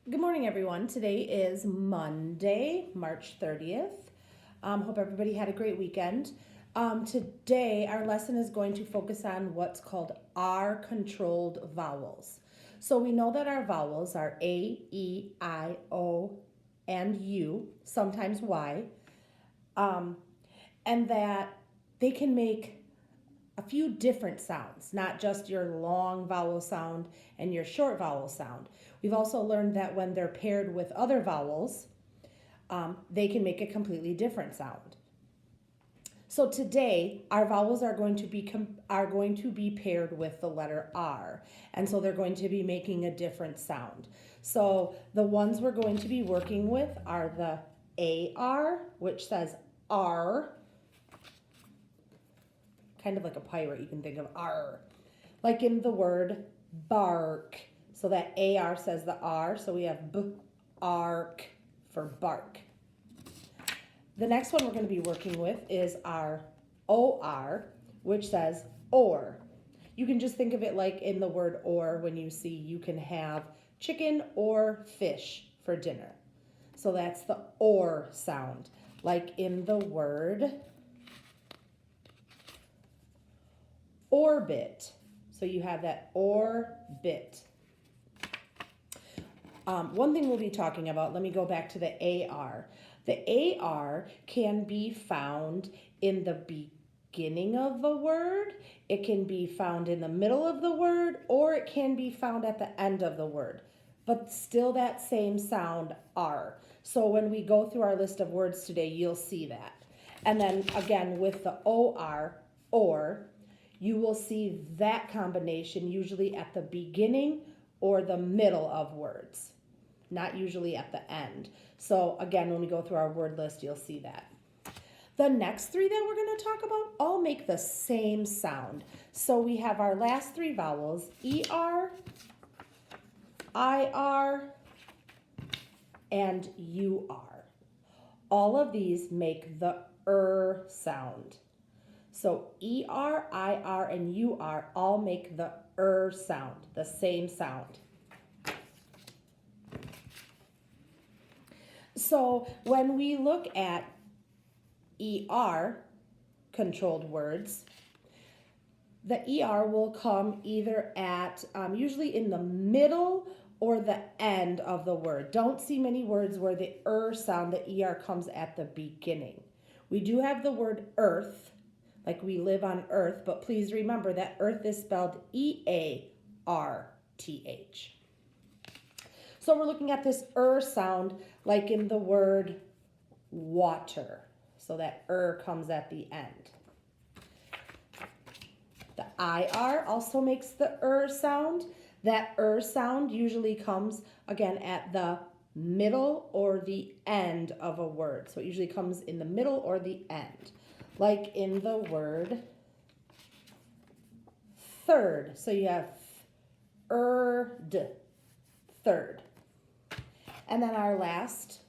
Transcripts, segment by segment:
Good morning, everyone. Today is Monday, March 30th. Hope everybody had a great weekend. Today, our lesson is going to focus on what's called our controlled vowels. So we know that our vowels are A, E, I, O, and U, sometimes Y, and that they can make a few different sounds, not just your long vowel sound and your short vowel sound. We've also learned that when they're paired with other vowels, they can make a completely different sound. So today, our vowels are going to be paired with the letter R, and so they're going to be making a different sound. So the ones we're going to be working with are the AR, which says R, kind of like a pirate, you can think of R, like in the word bark. So that AR says the R, so we have bark for bark. The next one we're going to be working with is our OR, which says or. You can just think of it like in the word or when you see you can have chicken or fish for dinner. So that's the or sound, like in the word orbit. So you have that orbit. One thing we'll be talking about, let me go back to the AR. The AR can be found in the beginning of the word, it can be found in the middle of the word, or it can be found at the end of the word, but still that same sound, R. So when we go through our list of words today, you'll see that. And then again with the OR, or, you will see that combination usually at the beginning or the middle of words, not usually at the end. So again, when we go through our word list, you'll see that. The next three that we're going to talk about all make the same sound. So we have our last three vowels, ER, IR, and UR. All of these make the sound. So ER, IR, and UR all make the sound, the same sound. So when we look at ER, controlled words, the ER will come either at, usually in the middle or the end of the word. Don't see many words where the sound, the ER comes at the beginning. We do have the word earth, like we live on earth, but please remember that earth is spelled EARTH. So we're looking at this sound like in the word water. So that comes at the end. The IR also makes the sound. That sound usually comes again at the middle or the end of a word. So it usually comes in the middle or the end. Like in the word third. So you have third. And then our last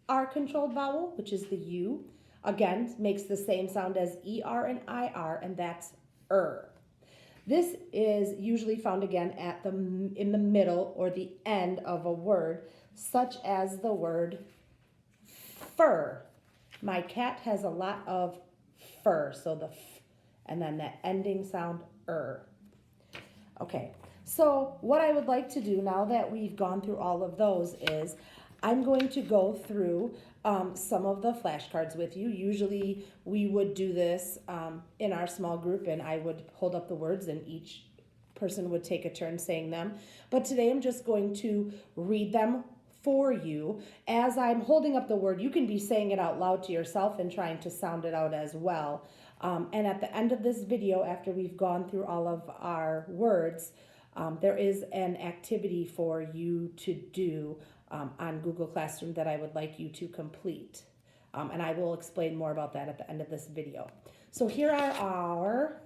R controlled vowel, which is the U, again, makes the same sound as ER and IR, and that's This is usually found again at in the middle or the end of a word, such as the word fur. My cat has a lot of fur, so the and then that ending sound Okay, so what I would like to do now that we've gone through all of those is I'm going to go through some of the flashcards with you. Usually we would do this in our small group and I would hold up the words and each person would take a turn saying them. But today I'm just going to read them for you. As I'm holding up the word, you can be saying it out loud to yourself and trying to sound it out as well. And at the end of this video, after we've gone through all of our words, there is an activity for you to do on Google Classroom that I would like you to complete. And I will explain more about that at the end of this video. So here are our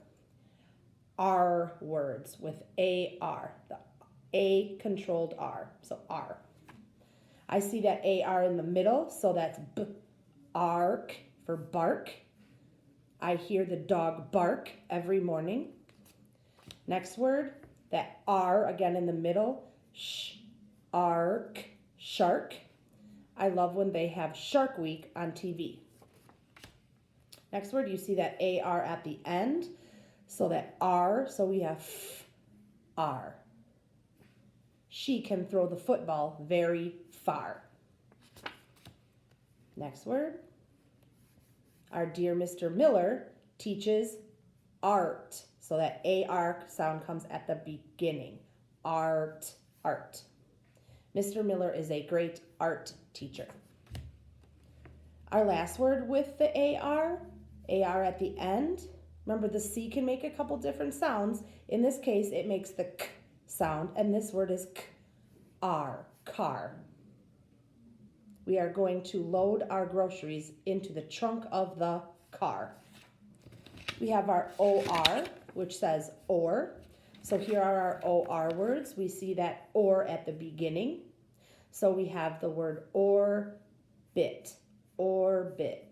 R words with AR, the A controlled R, so R. I see that AR in the middle, so that's ark for bark. I hear the dog bark every morning. Next word, that R again in the middle, ark, shark. I love when they have Shark Week on TV. Next word, you see that AR at the end. So that R, so we have R. She can throw the football very far. Next word. Our dear Mr. Miller teaches art. So that AR sound comes at the beginning. Art, art. Mr. Miller is a great art teacher. Our last word with the AR at the end. Remember, the C can make a couple different sounds. In this case, it makes the K sound, and this word is K-R, car. We are going to load our groceries into the trunk of the car. We have our OR, which says or. So here are our OR words. We see that or at the beginning. So we have the word orbit, orbit.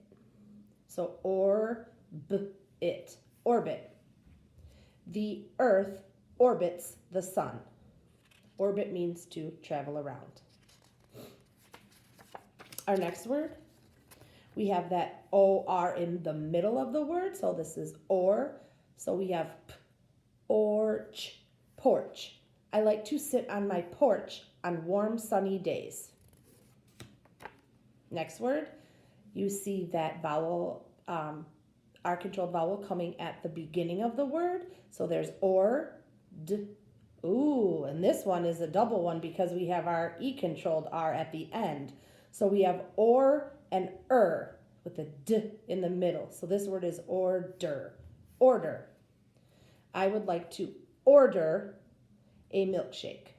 So orbit, orbit. The earth orbits the sun. Orbit means to travel around. Our next word, we have that OR in the middle of the word. So this is or. So we have p, orch, porch. I like to sit on my porch on warm, sunny days. Next word, you see that vowel, our controlled vowel coming at the beginning of the word. So there's or, d. Ooh, and this one is a double one because we have our E-controlled R at the end. So we have or and with a d in the middle. So this word is order, order. I would like to order a milkshake.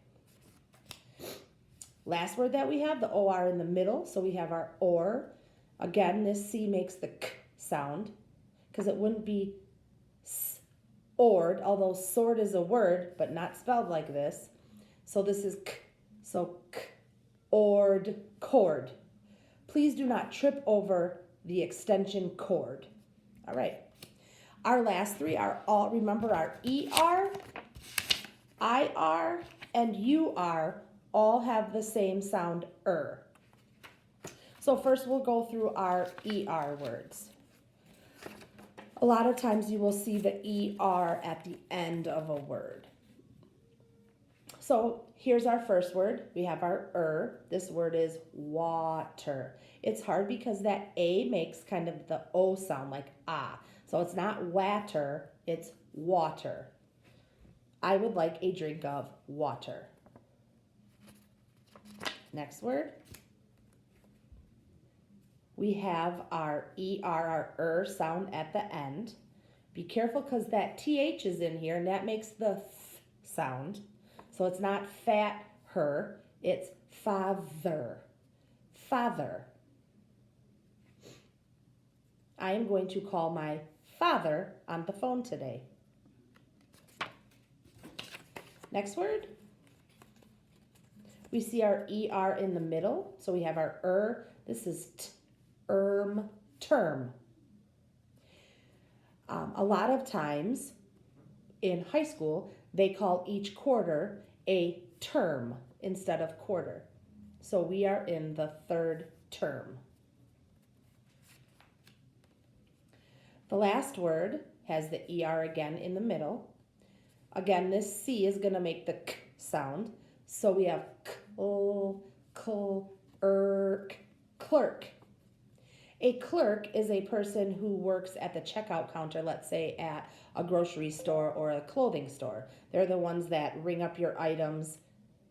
Last word that we have, the OR in the middle. So we have our or. Again, this C makes the K sound because it wouldn't be ord, although sword is a word, but not spelled like this. So this is K. So K, ord, cord. Please do not trip over the extension cord. All right. Our last three are all, remember our ER, IR, and UR all have the same sound So first we'll go through our ER words. A lot of times you will see the ER at the end of a word. So here's our first word. We have our This word is water. It's hard because that A makes kind of the O sound like ah. So it's not water, it's water. I would like a drink of water. Next word. We have our our sound at the end. Be careful because that TH is in here and that makes the th sound. So it's not fat her, it's father. Father. I am going to call my father on the phone today. Next word. We see our ER in the middle. So we have our This is term. A lot of times in high school, they call each quarter a term instead of quarter. So we are in the third term. The last word has the ER again in the middle. Again, this C is going to make the K sound. So we have clerk. A clerk is a person who works at the checkout counter, let's say at a grocery store or a clothing store. They're the ones that ring up your items,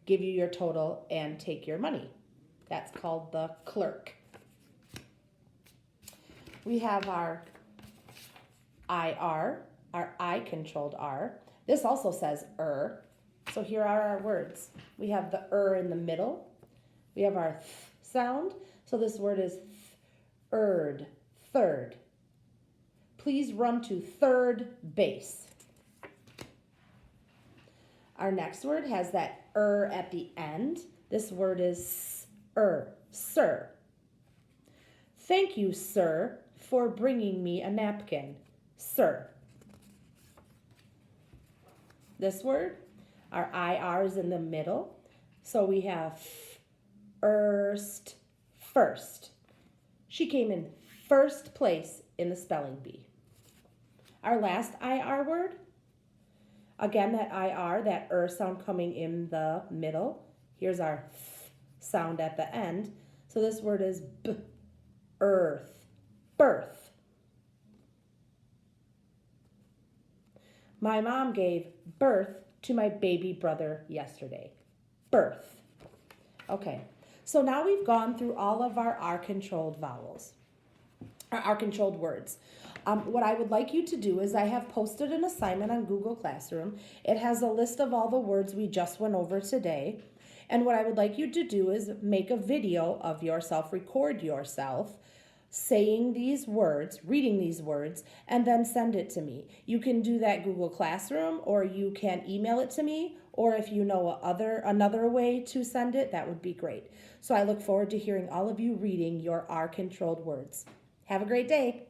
give you your total, and take your money. That's called the clerk. We have our IR, our I-controlled R. This also says So here are our words. We have the in the middle. We have our th sound. So this word is third. Please run to third base. Our next word has that at the end. This word is sir. Thank you, sir, for bringing me a napkin. Sir. This word, our IR is in the middle. So we have Erst, first. She came in first place in the spelling bee. Our last IR word, again, that IR, that sound coming in the middle. Here's our sound at the end. So this word is earth, birth. My mom gave birth to my baby brother yesterday. Birth. Okay, so now we've gone through all of our R-controlled vowels, or R-controlled words. What I would like you to do is I have posted an assignment on Google Classroom. It has a list of all the words we just went over today. And what I would like you to do is make a video of yourself, record yourself saying these words, reading these words, and then send it to me. You can do that Google Classroom, or you can email it to me, or if you know another way to send it, that would be great. So I look forward to hearing all of you reading your R-controlled words. Have a great day.